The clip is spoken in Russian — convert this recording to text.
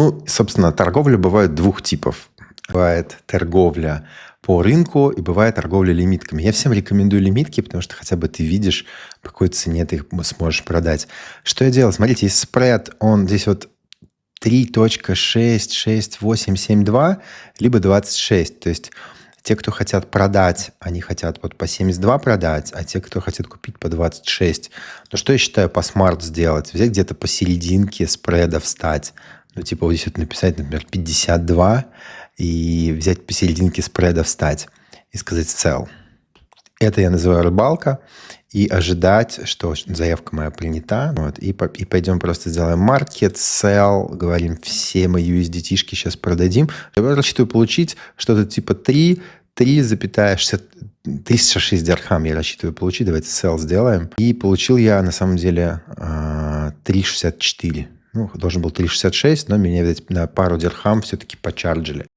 Ну, собственно, торговля бывает двух типов. Бывает торговля по рынку и бывает торговля лимитками. Я всем рекомендую лимитки, потому что хотя бы ты видишь, по какой цене ты их сможешь продать. Что я делал? Смотрите, есть спред, он здесь вот 3.66872, либо 26. То есть те, кто хотят продать, они хотят вот по 72 продать, а те, кто хотят купить, по 26. Ну, что я считаю по смарт сделать? Взять где-то посерединке спреда встать. Ну, типа вот здесь вот написать, например, 52 и взять посерединке спреда встать и сказать sell. Это я называю рыбалка. И ожидать, что заявка моя принята. Вот, и пойдем просто сделаем market, sell, говорим, все мои USDT-шки сейчас продадим. Я рассчитываю получить что-то типа 3,66 дирхам я рассчитываю получить. Давайте sell сделаем. И получил я на самом деле 3,64. Ну, должен был 3,66, но меня, видать, на пару дирхам все-таки почарджили.